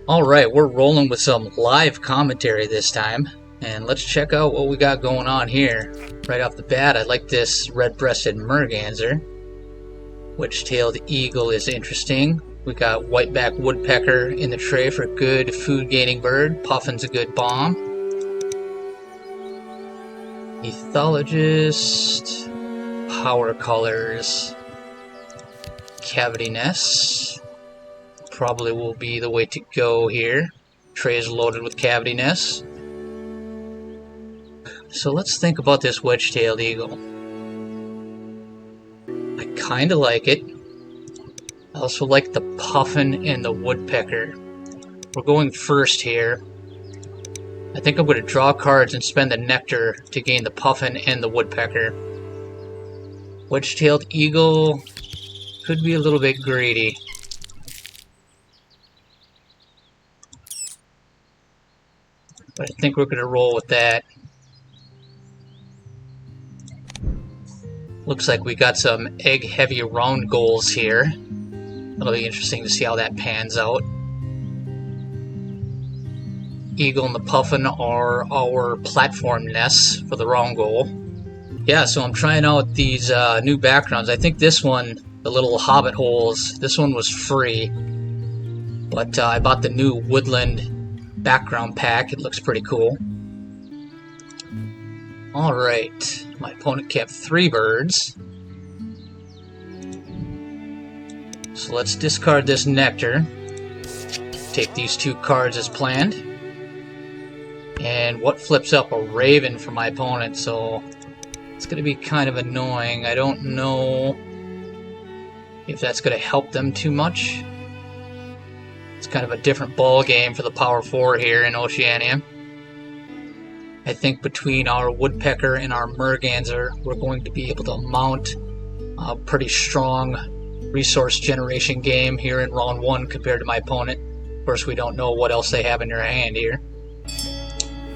Alright, we're rolling with some live commentary this time, and let's check out what we got going on here. Right off the bat, I like this red-breasted merganser. Wedge-tailed eagle is interesting. We got whiteback woodpecker in the tray for good food-gaining bird. Puffin's a good bomb. Ethologist, power colors, cavity nests. Probably will be the way to go here. Tray is loaded with cavity nests. So let's think about this wedge-tailed eagle. I kinda like it. I also like the puffin and the woodpecker. We're going first here. I think I'm going to draw cards and spend the nectar to gain the puffin and the woodpecker. Wedge-tailed eagle could be a little bit greedy. But I think we're going to roll with that. Looks like we got some egg-heavy round goals here. It'll be interesting to see how that pans out. Eagle and the puffin are our platform nests for the round goal. Yeah, so I'm trying out these new backgrounds. I think this one, the little hobbit holes, this one was free. But I bought the new woodland background pack. It looks pretty cool. Alright, my opponent kept 3 birds. So let's discard this nectar. Take these 2 cards as planned. And what flips up? A raven for my opponent, so it's going to be kind of annoying. I don't know if that's going to help them too much. It's kind of a different ball game for the Power 4 here in Oceania. I think between our woodpecker and our merganser, we're going to be able to mount a pretty strong resource generation game here in round 1 compared to my opponent. Of course, we don't know what else they have in their hand here.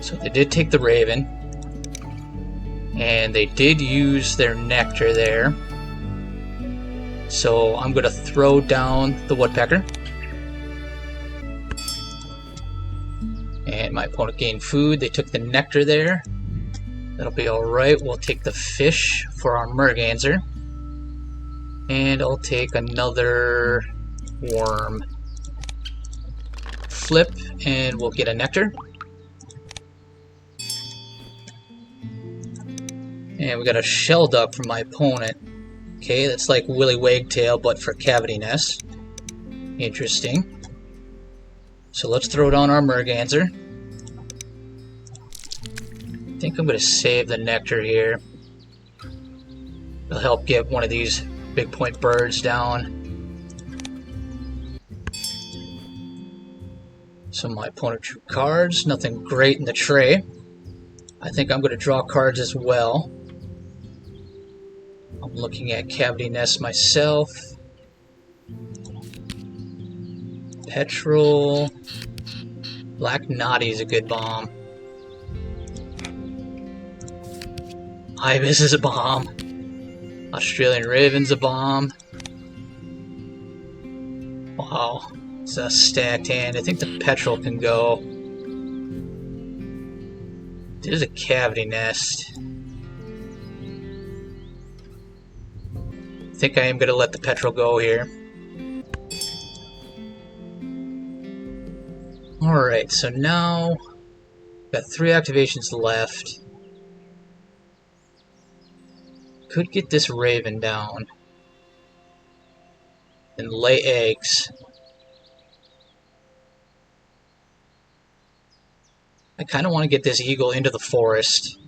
So they did take the raven, and they did use their nectar there. So I'm going to throw down the woodpecker. And my opponent gained food. They took the nectar there. That'll be alright. We'll take the fish for our merganser. And I'll take another worm. Flip, and we'll get a nectar. And we got a shell duck from my opponent. Okay, that's like Willy Wagtail, but for cavity nests. Interesting. So let's throw down our merganser. I think I'm going to save the nectar here. It'll help get one of these big point birds down. So my opponent drew cards. Nothing great in the tray. I think I'm going to draw cards as well. I'm looking at cavity nests myself. Petrel. Black Noddy is a good bomb. Ibis is a bomb. Australian Raven's a bomb. Wow. It's a stacked hand. I think the Petrel can go. There's a cavity nest. I think I am going to let the Petrel go here. Alright, so now got 3 activations left. Could get this raven down and lay eggs. I kind of want to get this eagle into the forest.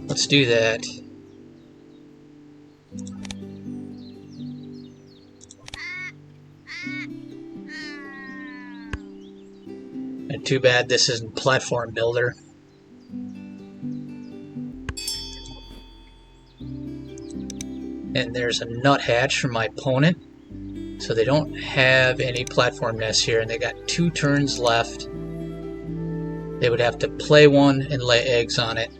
Let's do that. And too bad this isn't Platform Builder. And there's a nuthatch from my opponent. So they don't have any platform nests here, and they got 2 turns left. They would have to play one and lay eggs on it.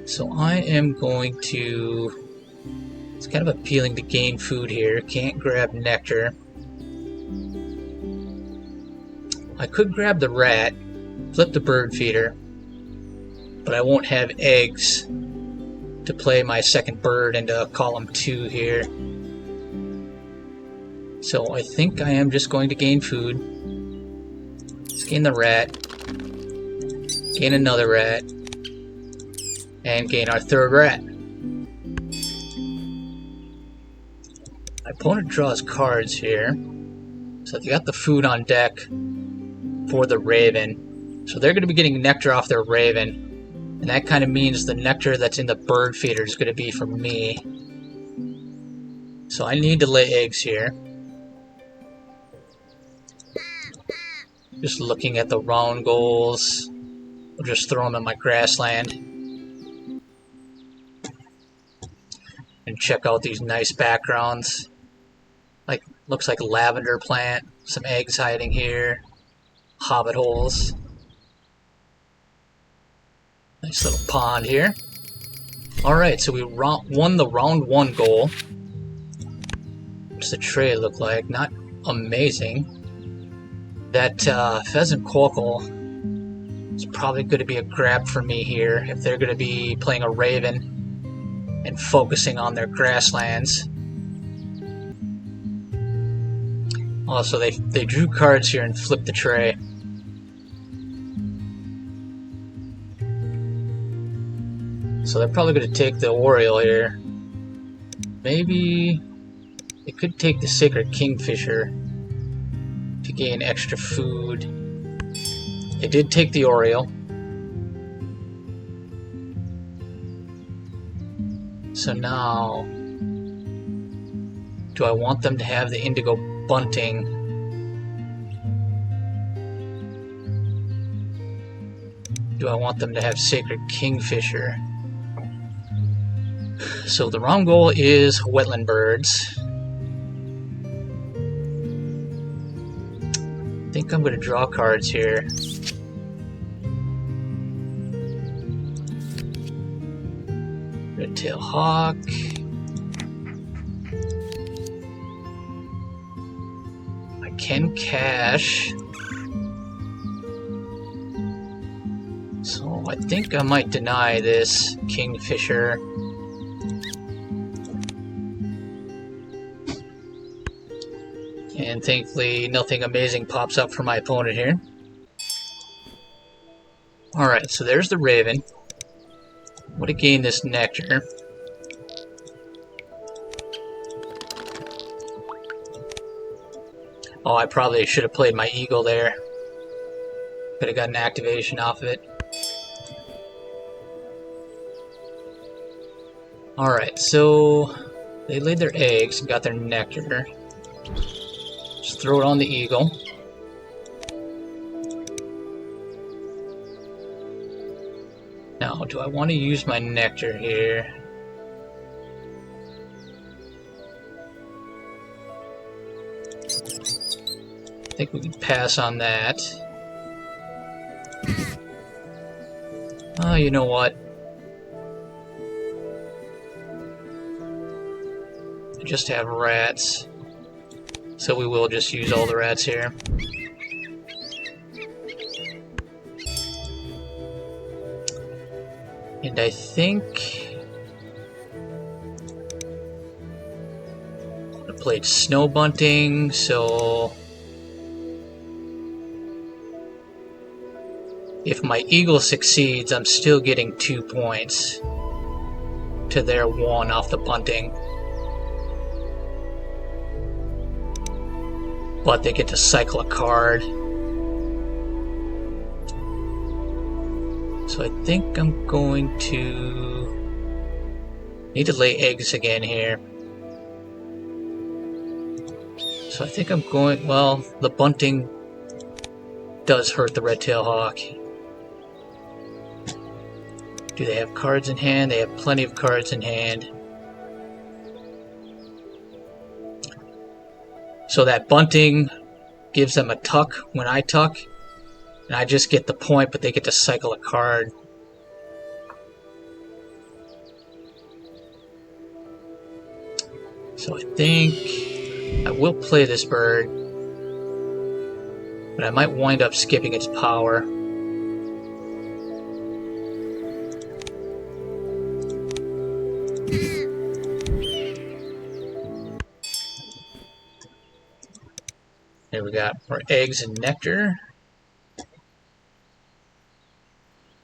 So I am going to... It's kind of appealing to gain food here. Can't grab nectar. I could grab the rat, flip the bird feeder, but I won't have eggs to play my second bird into column 2 here. So I think I am just going to gain food. Let's gain the rat, gain another rat, and gain our third rat. My opponent draws cards here, so they got the food on deck for the raven. So they're going to be getting nectar off their raven, and that kind of means the nectar that's in the bird feeder is going to be for me. So I need to lay eggs here. Just looking at the round goals. I'll just throw them in my grassland. And check out these nice backgrounds. Like, looks like a lavender plant. Some eggs hiding here. Hobbit holes. Nice little pond here. Alright, so we won the round 1 goal. What's the tray look like? Not amazing. That pheasant quackle is probably going to be a grab for me here if they're going to be playing a raven and focusing on their grasslands. Also, they drew cards here and flipped the tray. So they're probably going to take the Oriole here. Maybe they could take the Sacred Kingfisher to gain extra food. They did take the Oriole. So now, do I want them to have the Indigo Bunting? Do I want them to have Sacred Kingfisher? So the wrong goal is wetland birds. I think I'm going to draw cards here. Red-tailed hawk. I can cash. So I think I might deny this Kingfisher. And thankfully, nothing amazing pops up for my opponent here. Alright, so there's the raven. I'm going to gain this nectar. Oh, I probably should have played my eagle there. Could have got an activation off of it. Alright, so they laid their eggs and got their nectar. Just throw it on the eagle. Now, do I want to use my nectar here? I think we can pass on that. Oh, you know what? I just have rats. So we will just use all the rats here. And I think I played snow bunting, so if my eagle succeeds, I'm still getting 2 points to their 1 off the bunting. But they get to cycle a card. So I think I'm going to need to lay eggs again here. So I think I'm going, well, the bunting does hurt the red-tailed hawk. Do they have cards in hand? They have plenty of cards in hand. So that bunting gives them a tuck when I tuck, and I just get the point, but they get to cycle a card. So I think I will play this bird, but I might wind up skipping its power. There we got more eggs and nectar.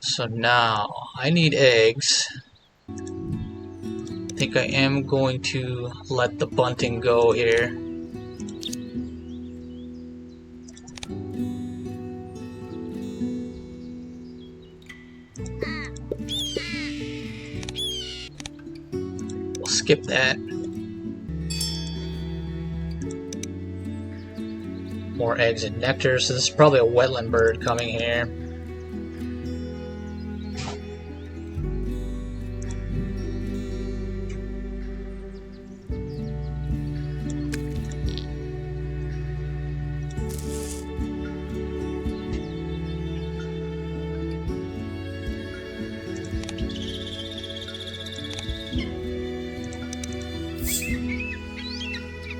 So now I need eggs. I think I am going to let the bunting go here. We'll skip that. More eggs and nectar, so this is probably a wetland bird coming here.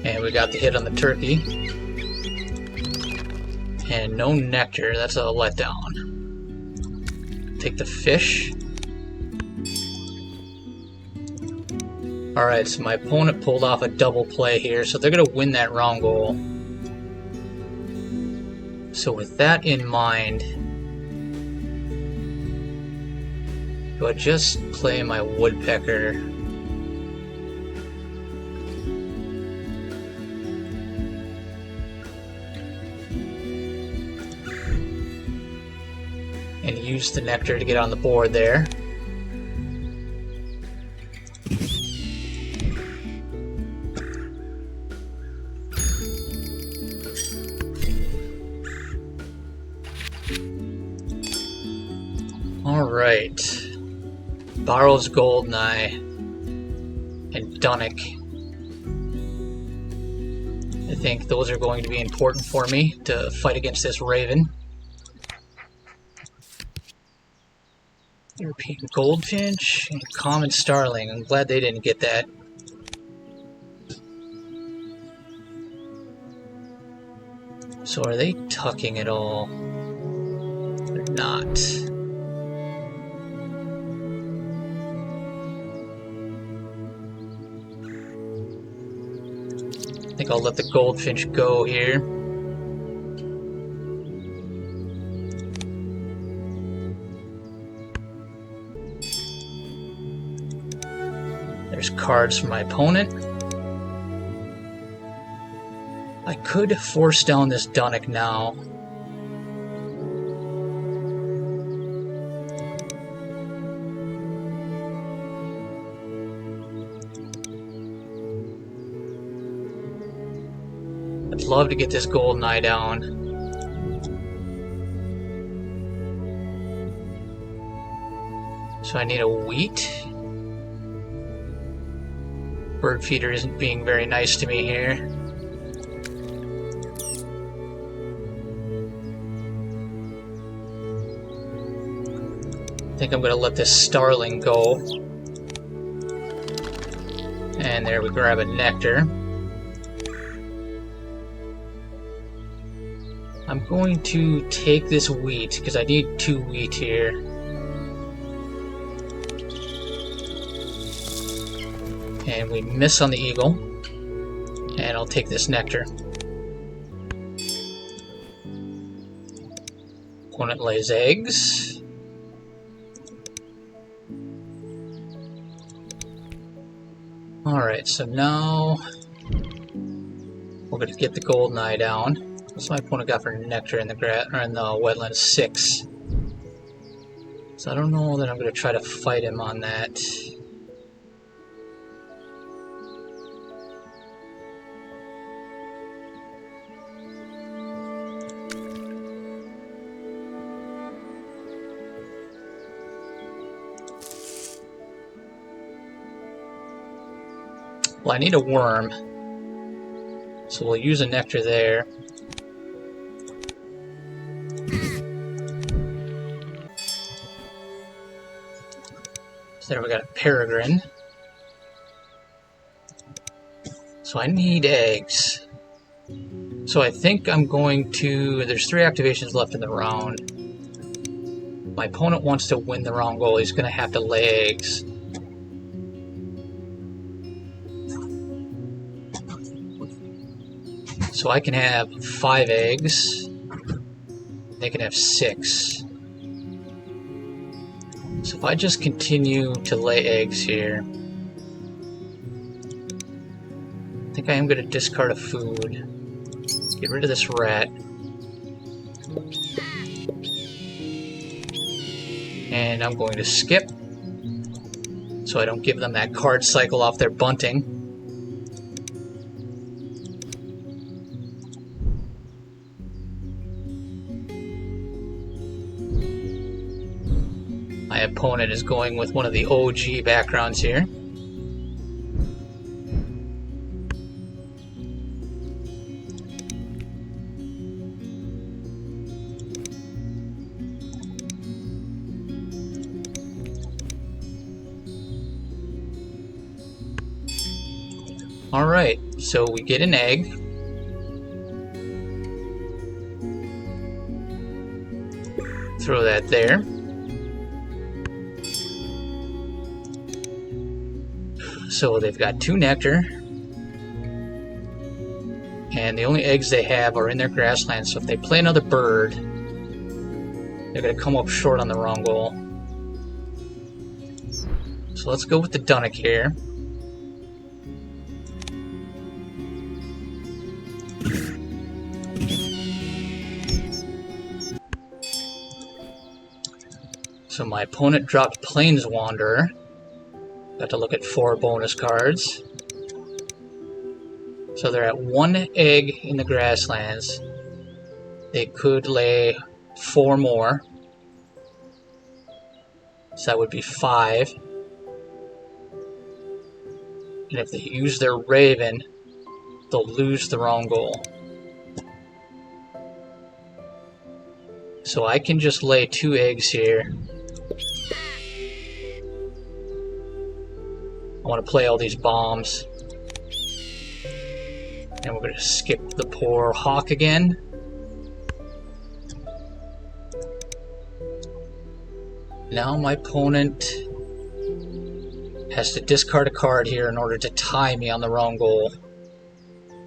And we got the hit on the turkey. And no nectar, that's a letdown. Take the fish. Alright, so my opponent pulled off a double play here, so they're going to win that round goal. So with that in mind, do I just play my woodpecker? And use the nectar to get on the board there. Alright. Barrow's Goldeneye and Dunnock. I think those are going to be important for me to fight against this raven. European goldfinch and common starling. I'm glad they didn't get that. So are they tucking at all? They're not. I think I'll let the goldfinch go here. There's cards for my opponent. I could force down this Dunnock now. I'd love to get this Goldeneye down. So I need a wheat. Bird feeder isn't being very nice to me here. I think I'm going to let this starling go. And there we grab a nectar. I'm going to take this wheat because I need 2 wheat here. And we miss on the eagle. And I'll take this nectar. Opponent lays eggs. Alright, so now we're going to get the Goldeneye down. What's my opponent got for nectar in the wetland? 6. So I don't know that I'm going to try to fight him on that. Well, I need a worm, so we'll use a nectar there. So there we got a peregrine. So I need eggs. So I think I'm going to... There's 3 activations left in the round. My opponent wants to win the round goal. He's going to have to lay eggs. So I can have 5 eggs. They can have 6. So if I just continue to lay eggs here, I think I am going to discard a food. Get rid of this rat. And I'm going to skip, so I don't give them that card cycle off their bunting. My opponent is going with one of the OG backgrounds here. Alright, so we get an egg. Throw that there. So they've got 2 nectar. And the only eggs they have are in their grassland, so if they play another bird, they're going to come up short on the wrong goal. So let's go with the Dunnock here. So my opponent dropped Planeswanderer. Got to look at 4 bonus cards. So they're at 1 egg in the grasslands. They could lay 4 more. So that would be 5. And if they use their Raven, they'll lose the wrong goal. So I can just lay 2 eggs here. I want to play all these bombs. And we're going to skip the poor hawk again. Now my opponent has to discard a card here in order to tie me on the wrong goal.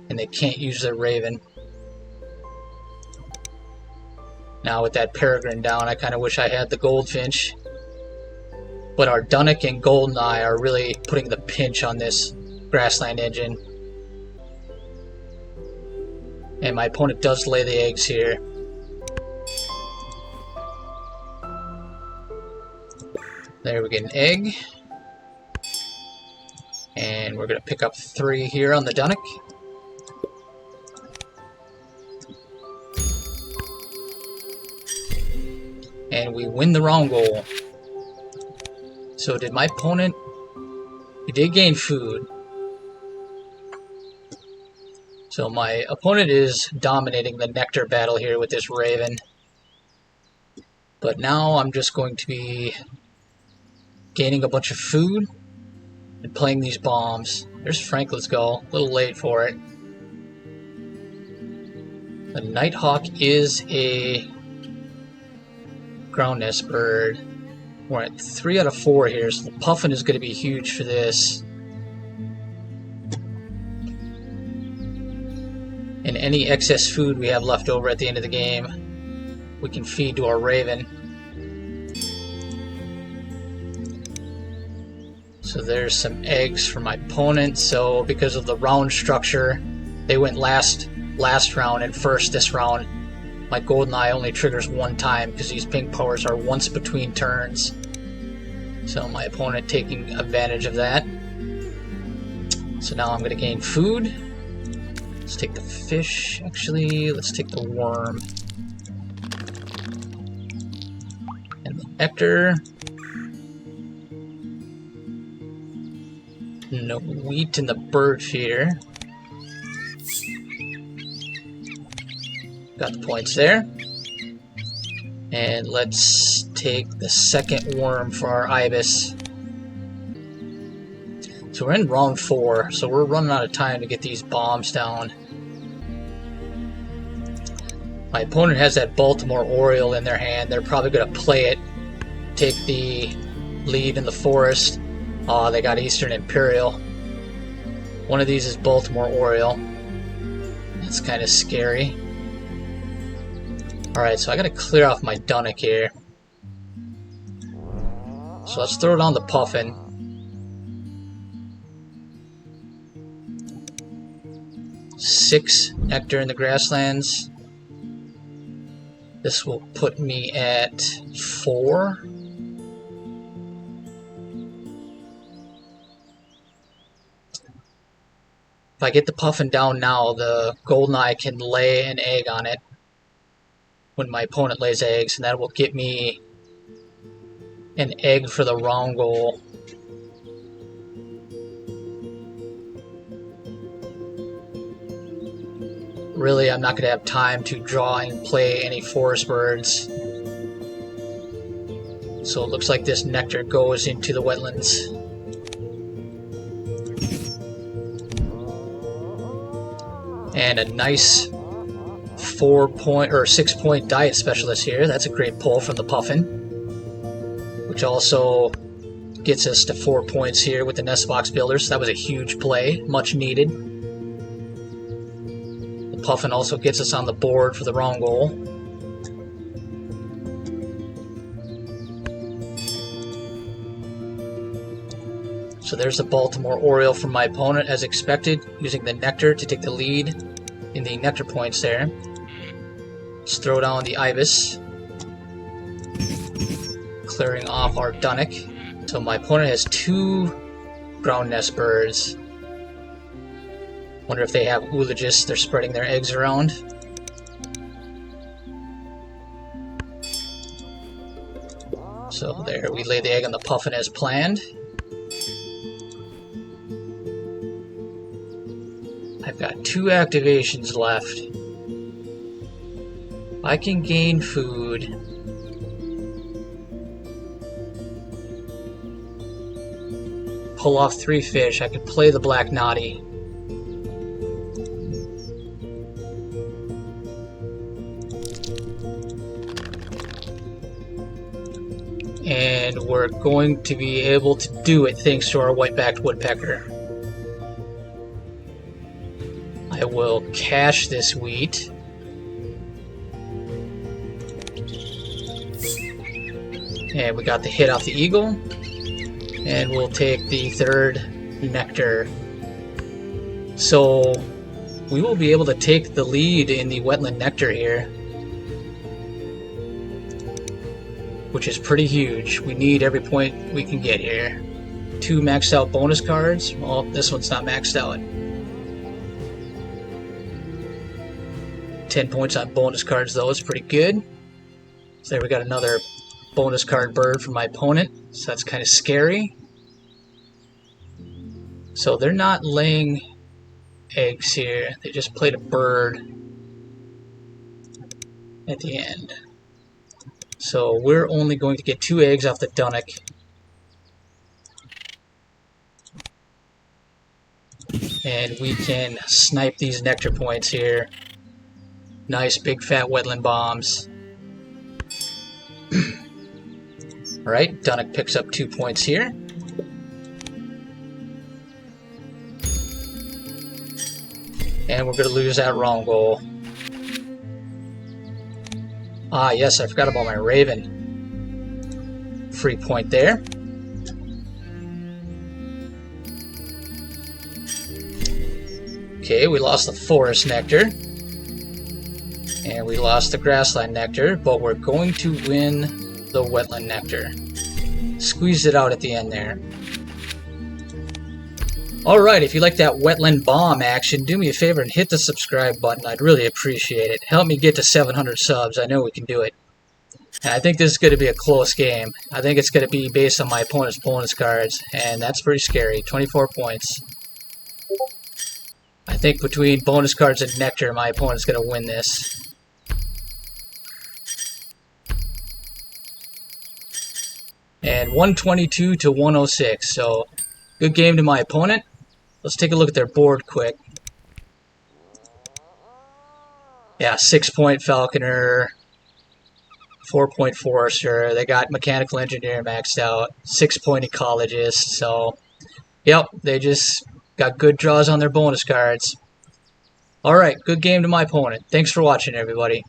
And they can't use their Raven. Now with that Peregrine down, I kind of wish I had the Goldfinch. But our Dunnock and Goldeneye are really putting the pinch on this grassland engine. And my opponent does lay the eggs here. There we get an egg. And we're going to pick up 3 here on the Dunnock. And we win the wrong goal. So did my opponent... He did gain food. So my opponent is dominating the nectar battle here with this Raven. But now I'm just going to be gaining a bunch of food and playing these bombs. There's Franklin's Gull. A little late for it. The Nighthawk is a ground nest bird. We're at 3 out of 4 here, so the Puffin is going to be huge for this. And any excess food we have left over at the end of the game, we can feed to our Raven. So there's some eggs for my opponent. So because of the round structure, they went last round and first this round. My Goldeneye only triggers 1 time because these pink powers are once between turns. So my opponent taking advantage of that. So now I'm going to gain food. Let's take the fish. Actually, let's take the worm. And the nectar. No wheat in the bird feeder. Got the points there. And let's take the second worm for our Ibis. So So we're in round 4, so we're running out of time to get these bombs down. My opponent has that Baltimore Oriole in their hand. They're probably going to play it, take the lead in the forest. They got Eastern Imperial. One of these is Baltimore Oriole. That's kind of scary. Alright, so I got to clear off my Dunnock here. So let's throw down the Puffin. Six nectar in the grasslands. This will put me at 4. If I get the Puffin down now, the Goldeneye can lay an egg on it when my opponent lays eggs, and that will get me an egg for the round goal. Really, I'm not going to have time to draw and play any forest birds. So it looks like this nectar goes into the wetlands. And a nice 4-point or 6-point diet specialist here. That's a great pull from the Puffin, which also gets us to 4 points here with the nest box builders. That was a huge play, much needed. The Puffin also gets us on the board for the round goal. So there's the Baltimore Oriole from my opponent, as expected, using the nectar to take the lead in the nectar points there. Let's throw down the Ibis, clearing off our Dunnock. So my opponent has 2 ground nest birds. Wonder if they have oologists. They're spreading their eggs around. So there, we lay the egg on the Puffin as planned. I've got 2 activations left. I can gain food. Pull off 3 fish. I could play the Black Noddy. And we're going to be able to do it thanks to our white-backed woodpecker. I will cache this wheat. And we got the hit off the eagle. And we'll take the 3rd nectar. So we will be able to take the lead in the wetland nectar here, which is pretty huge. We need every point we can get here. 2 maxed out bonus cards. Well, this one's not maxed out. 10 points on bonus cards though is pretty good. So there we got another bonus card bird from my opponent. So that's kind of scary. So they're not laying eggs here. They just played a bird at the end. So we're only going to get 2 eggs off the Dunnock. And we can snipe these nectar points here. Nice big fat wetland bombs. Alright, Dunnock picks up 2 points here. And we're going to lose that round goal. Ah, yes, I forgot about my Raven. Free point there. Okay, we lost the forest nectar. And we lost the grassland nectar, but we're going to win the wetland nectar. Squeezed it out at the end there. Alright, if you like that wetland bomb action, do me a favor and hit the subscribe button. I'd really appreciate it. Help me get to 700 subs. I know we can do it. And I think this is going to be a close game. I think it's going to be based on my opponent's bonus cards, and that's pretty scary. 24 points. I think between bonus cards and nectar, my opponent's going to win this. And 122 to 106, so Good game to my opponent. Let's take a look at their board quick. Yeah, 6-point Falconer, 4-point Forester. They got Mechanical Engineer maxed out, 6-point Ecologist. So, yep, they just got good draws on their bonus cards. Alright, good game to my opponent. Thanks for watching, everybody.